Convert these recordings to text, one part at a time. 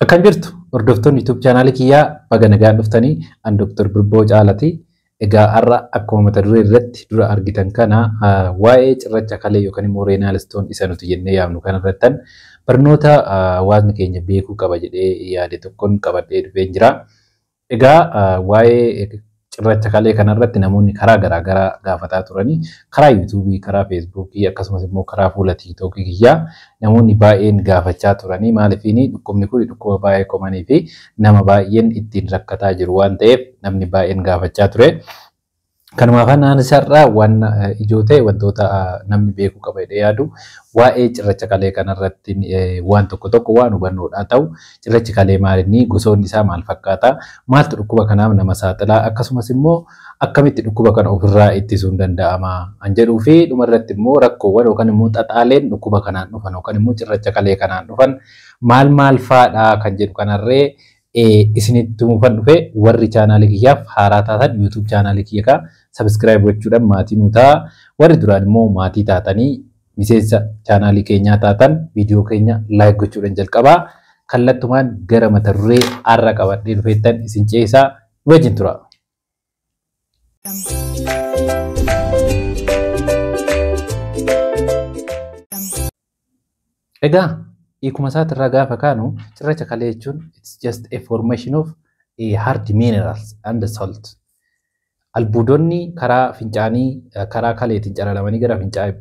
Akkam jirtu hordoftoonni YouTube channel kiyyaa baga nagaan dhuftanii an Dr. Birboo Caalati. Egaa har'a akkuma mata duree irratti dura argitan kana waa'ee cirracha kalee yookaan immoo renal stone isa nuti jennee yaamnu kana irrattan barnoota hawaasni keenya beekuu qaba jedhee yaade tokkoon qabadhee dhufee jira. Egaa waa'ee cirracha kalee kana irratti namoonni karaa garaagaraa gaafataa turanii karaa YouTube, karaa Facebook akkasumas immoo karaa fuula TikTok kiyyaa namoonni baay'een gaafachaa turanii maaliifini dhukkubni kun dhukkuba baay'ee komanii fi nama baay'een ittiin rakkataa jiru waan ta'eef namni baay'een gaafachaa ture. Kanumaaf naan isarraa waan ijoo ta'e wantoota namni beekuu qaba jedhee yaadu waa'ee cirracha kalee kanarratti waan tokko waan hubannoodhaa ta'u cirrachi kalee maalinni gosoonni isaa maal fakkaata maaltu dhukkuba kanaaf nama saaxilaa akkasumas immoo akkamitti dhukkuba kana ofirraa ittisuun danda'ama an jedhuu fi dhumarratti immoo rakkoowwan yookaan immoo xaxaaleen dhukkuba kanaan dhufan yookaan immoo cirracha kalee kanaan dhufan maal faadhaa kan jedhu kanarree isinitti mufan dhufe warri chaanaalii kiyyaaf haaraa taatan YouTube chaanaalii kiyyaa subscribe gochuudhaan maatii nutaa warri duraan immoo maatii taatanii miseensa chaanaalii keenyaa taatan viidiyoo keenya like gochuudhaan jalqabaa kallattumaan gara mata duree har'a qabadhee dhufeettan isin ceesaa wajjin tura. Egaa hiikuma isaatirraa gaafa kaanu cirracha kalee jechuun it's just a formation of hard minerals and salt. Albuudonni karaa fincaanii karaa kaleetiin calalamanii gara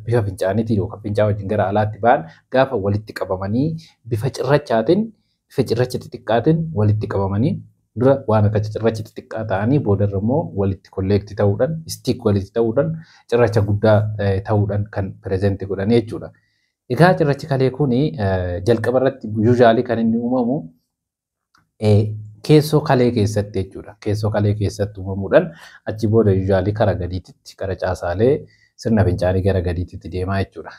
bifa fincaaniitiin yookaan fincaa wajjin gara alaatti ba'an gaafa walitti qabamanii bifa cirrachaatiin bifa cirracha xixiqqaatiin walitti qabamanii dura waan akka cirracha xixiqqaa ta'anii boodarra immoo walitti kolleekti ta'uudhaan stick walitti ta'uudhaan cirracha guddaa ta'uudhaan kan pireezenti godhan jechuudha. Egaa cirrachi kalee kuni jalqaba irratti usually kan inni uumamu keessoo kalee keessatti jechuudha. Keessoo kalee keessatti uumamuudhaan achi booda usually karaa gadiitti karaa caasaalee sirna fincaanii gara gadiitti deemaa jechuudha.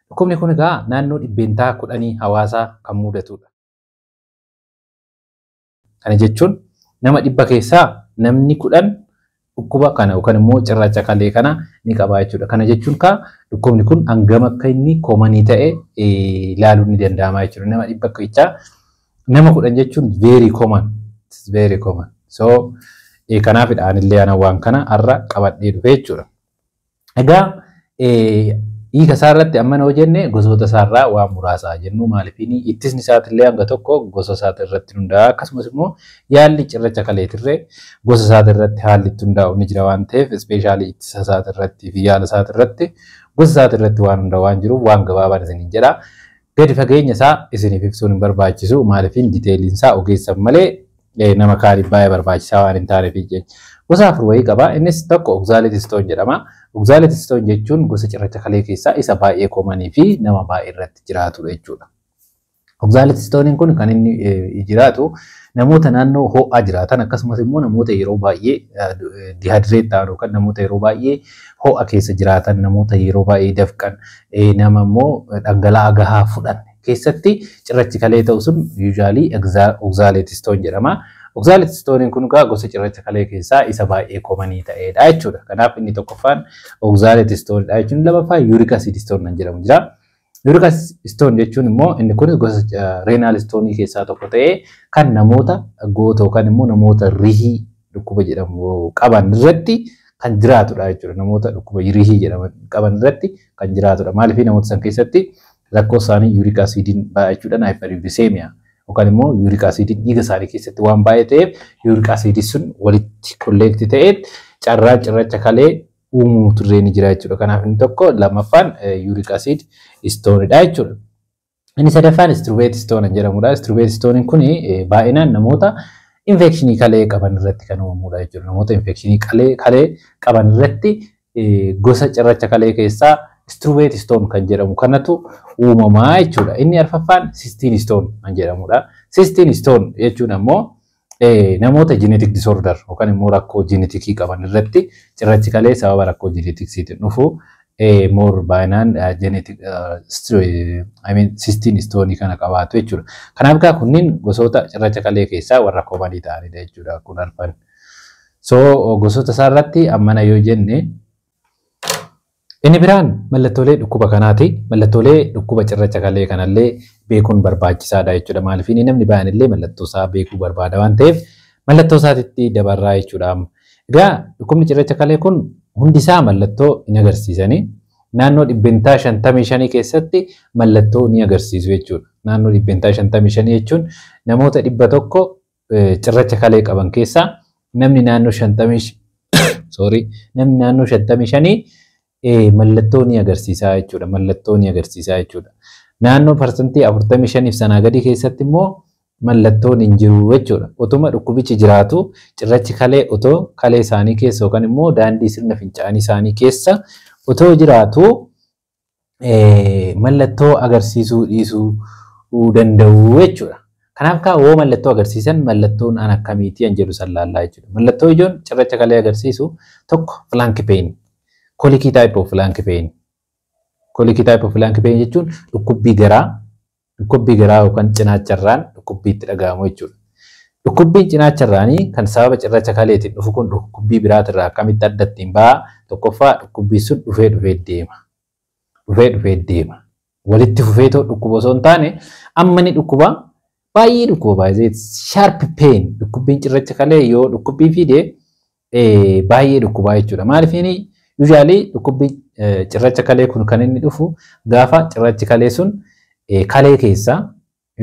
Dhukkubni kun egaa naannoo dhibbeentaa 10 hawaasaa kan mudatudha. Kana jechuun nama 100 keessaa namni 10 dhukkuba kana yookaan immoo cirracha kalee kana ni qaba jechuudha. Kana jechuun dhukkubni kun hangam akka inni koomanii ta'e ilaaluun ni danda'ama jechuudha. Nama 100 keessaa nama 10 jechuun very common. It's very common. So kanaafidhaan illee ana waan kana har'a qabadhee dhufe jechuudha. Egaa hiika isaarratti amma noo jenne gosoota isaarraa waan muraasaa jennu maaliifini ittisni isaatillee hanga tokko gosa isaati irratti hundaa'a akkasumas immoo yaalli cirracha kaleetirree gosa isaati irratti haalli itti hundaa'u ni jira waan ta'eef ispeeshaalii ittisa isaati irratti fi yaala isaati irratti gosa isaati irratti waan hundaa'u waan jiruuf waan gabaabaan isiniin jedha. Gadi fageenya isaa isiniif ibsuun hin barbaachisu maaliifin diteeliin isaa ogeessan malee nama kaaniif baay'ee barbaachisaa waan hin taaneef jechuudha. Gosa afur wayii qaba. Innis tokko oxalate stone jedhama. Oxalate stone jechuun gosa cirracha kalee keessaa isa baay'ee koomanii fi nama baay'ee irratti jiraatudha jechuudha. Oxalate stone kun kan inni jiraatu namoota naannoo ho'aa jiraatan akkasumas immoo namoota yeroo baay'ee dehydrate ta'an yookaan namoota yeroo baay'ee ho'a keessa jiraatan namoota yeroo baay'ee dafqan nama immoo dhangala'aa gahaa fudhan keessatti cirrachi kalee ta'u sun usually oxalate stone jedhama. Oxalate stone kun gosa cirracha kalee keessaa isa baay'ee koomanii ta'edha jechuudha. Kanaaf inni tokkoffaan oxalate stone dha jechuun lammaffaan uric acid stone kan jedhamu jira. Uric acid stone jechuun immoo inni kun gosa renal stone keessaa tokko ta'ee kan namoota goota yookaan immoo namoota rihii dhukkuba jedhamu qaban irratti kan jiraatudha jechuudha. Namoota dhukkuba rihii jedhaman qaban irratti kan jiraatudha. Maaliif namoota san keessatti rakkoo isaanii uric acidiin baay'achuudhaan hyperuricemia yookaan immoo uric acidiin dhiiga isaanii keessatti waan baay'ee ta'eef uric acid sun walitti kolleekti ta'ee carraa cirracha kalee uumuu turree ni jira jechuudha. Kanaaf inni tokko lammaffaan uric acid stone dha jechuudha. Inni sadaffaan struvate stone jedhamudha. Struvate stone kun baay'inaan namoota infekshinii kalee qaban irratti kan uumamudha jechuudha. Namoota infekshinii kalee qaban irratti gosa cirracha kalee keessaa struvate stone kan jedhamu kanatu uumamaa jechuudha. Inni arfaffaan cystine stone kan jedhamudha. Cystine stone jechuun ammoo namoota genetic disorder yookaan immoo rakkoo genetikii qaban irratti cirrachi kalee sababa rakkoo genetiksiitiin dhufu more baay'inaan genetic cystine stone kana qabaatu jechuudha. Kanaaf gaa kunniin gosoota cirracha kalee keessaa warra koomanii ta'anidha jechuudha kun arfan. So gosoota isaa irratti ammana yoo jenne Inni biraan mallattoolee dhukkuba kanaati. Mallattoolee dhukkuba cirracha kalee kanallee beekuun barbaachisaadha jechuudha. Maaliif namni baay'een illee mallattoo isaa beekuu barbaada waan ta'eef mallattoo isaatitti dabarraa jechuudha. Egaa dhukkubni cirracha kalee kun hundi isaa mallattoo hin agarsiisanii. Naannoo dhibbentaa 55 keessatti mallattoo ni agarsiisu jechuudha. Naannoo dhibbentaa 55 jechuun namoota 100 cirracha kalee qaban keessaa namni naannoo 55 mallattoo ni agarsiisaa jechuudha. Mallattoo ni agarsiisaa jechuudha. Naannoo parsantii 45 sanaa gadi keessatti immoo mallattoon hin jiru jechuudha. Otuma dhukkubichi jiraatu cirrachi kalee otoo kalee isaanii keessa yookaan immoo daandii sirna fincaanii isaanii keessa otoo jiraatu mallattoo agarsiisuu dhiisuu danda'u jechuudha. Kanaaf yoo mallattoo agarsiisan mallattoon an akkamiitii an jedhu sallaallaa jechuudha. Mallattoo ijoon cirracha kalee agarsiisu tokko flank pain, colic type of flank pain. Colic type of flank pain jechuun dhukkubbii garaa yookaan cinaacharraan dhukkubbii itti dhaga'amu jechuudha. Dhukkubbiin cinaacharraanii kan sababa cirracha kaleetiin dhufu kun dhukkubbii biraatirraa akkamitti adda ittiin ba'a? Tokkoffaa dhukkubbii sun dhufee deema. Walitti fufee ta'u dhukkuba osoo hin taane amma ni dhukkuba baay'ee dhukkuba baay'ee sharp pain dhukkubbiin cirracha kalee yoo dhukkubbii fide baay'ee dhukkubaa jechuudha. Maaliif usually dhukkubbii cirracha kalee kun kan inni dhufu gaafa cirrachi kalee sun kalee keessa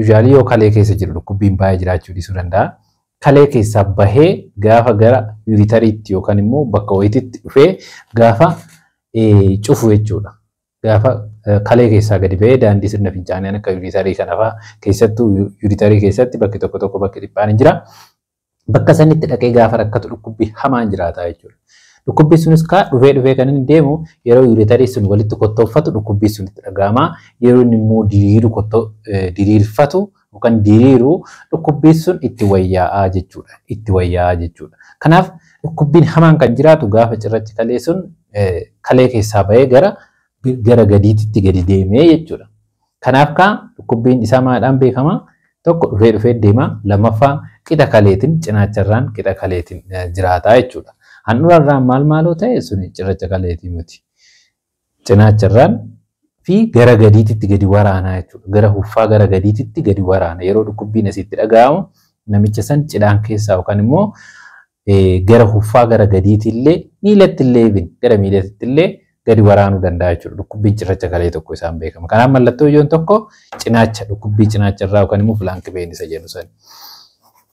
usually yoo kalee keessa jiru dhukkubbiin baay'ee jiraachuu dhiisuu danda'a. Kalee keessaa bahee gaafa gara uritariitti yookaan immoo bakka wayitiitti dhufee gaafa cufu jechuudha. Gaafa kalee keessaa gadi bahee daandii sirna fincaanii akka uritarii kana fa'aa keessattuu uritarii keessatti bakki tokko bakki dhiphaan hin jira. Bakka sanitti dhaqee gaafa rakkatu dhukkubbii hamaan jiraata jechuudha. Dhukkubbii sunis dhufee kan inni deemu yeroo uritarii sun walitti kottooffatu dhukkubbii sun itti dhaga'ama. Yeroo inni immoo diriirfatu yookaan diriiru dhukkubbii sun itti wayyaa'aa jechuudha. Kanaaf dhukkubbiin hamaan kan jiraatu gaafa cirrachi kalee sun kalee keessaa bahee gara gadiitti gadi deemee jechuudha. Kanaaf dhukkubbiin isaa maadhaan beekama? Tokko dhufee deema. Lammaffaa qixa kaleetiin cinaacharraan qixa kaleetiin jiraata jechuudha. Handhuurarraan maaloo ta'e suni cirracha kaleetii miti. Cinaacharraan fi gara gadiitti gadi waraana jechuudha. Gara huffaa gara gadiitti gadi waraana. Yeroo dhukkubbiin asitti dhaga'amu namicha san cidhaan keessaa yookaan immoo gara huffaa gara gadiitti illee miilatti illee gara miilatti illee gadi waraanuu danda'a jechuudha. Dhukkubbiin cirracha kalee tokko isaan beekama. Kanaaf mallattoo ijoon tokko cinaacha dhukkubbii cinaacharraa yookaan immoo flank pain isa jedhu sani.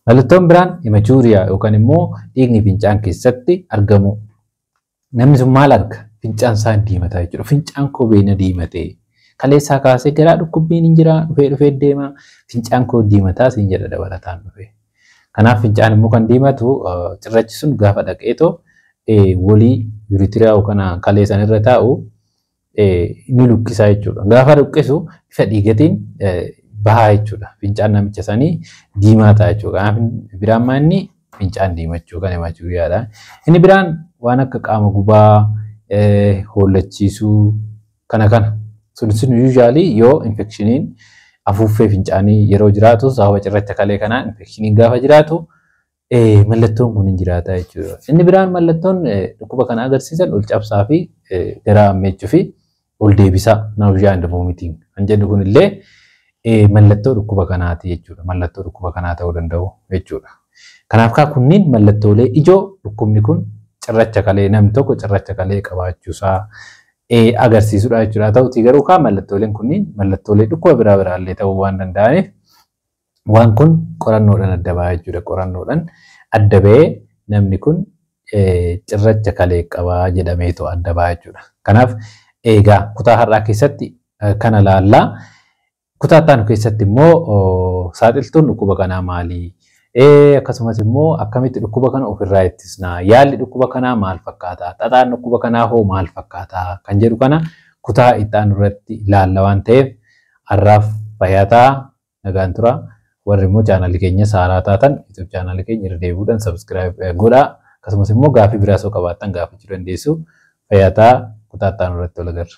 Mallattoon biraan hematuuriyaa yookaan immoo dhiigni fincaan keessatti argamu. Namni sun maal arga? Fincaan isaa diimataa jechuudha. Fincaan koo beena diimatee kaleessaa kaasee garaa dhukkubbiin hin jira dhufee deema. Fincaan koo diimataa siin jedha dabalataan dhufee. Kanaaf fincaan immoo kan diimatu cirrachi sun gaafa dhaqeetoo walii uritiriyaa yookaan kalee san irra taa'u ni lukkisaa jechuudha. Gaafa lukkisu bifa dhiigatiin bahaa jechuudha. Fincaan namicha sanii diimaa ta'a jechuudha. Biraan maanni fincaan diimachuu kan hematuuriyaadha. Inni biraan waan akka qaama gubaa, hollachiisuu kana. Sun usually yoo infekshiniin afuuffee fincaanii yeroo jiraatu sababa cirracha kalee kanaan infekshiniin gaafa jiraatu mallattoon kun hin jiraata jechuudha. Inni biraan mallattoon dhukkuba kana agarsiisan ol cabsaa fi garaa hammeechuu fi ol deebisaa nausea and vomiting kan jedhu kun illee mallattoo dhukkuba kanaati jechuudha. Mallattoo dhukkuba kanaa ta'uu danda'u jechuudha. Kanaaf kunniin mallattoolee ijoo dhukkubni kun cirracha kalee namni tokko cirracha kalee qabaachuusaa agarsiisudha jechuudha. Ta'utii garuu mallattooleen kunniin mallattoolee dhukkuba biraallee ta'uu waan danda'aniif waan kun qorannoodhaan adda ba'a jechuudha. Qorannoodhaan adda ba'ee namni kun cirracha kalee qabaa jedhameetu adda ba'a jechuudha. Kanaaf egaa kutaa har'aa keessatti kana laallaa. Kutaa ittaanu keessatti immoo saaxiltuun dhukkuba kanaa maali? Akkasumas immoo akkamitti dhukkuba kana ofirraa ittisna? Yaalli dhukkuba kanaa maal fakkaata? Xaxaan dhukkuba kanaa hoo maal fakkaata? Kan jedhu kana kutaa ittaanu irratti ilaalla waan ta'eef har'aaf fayyaa nagaan tura. Warri immoo chaanaalii keenya haaraa taatan YouTube chaanaalii keenya irra deebi'uudhaan subscribe godhaa. Akkasumas immoo gaaffii biraa soo qabaattan gaafachuu dandeessu. Fayyaa kutaa ittaanu irratti wal agarra.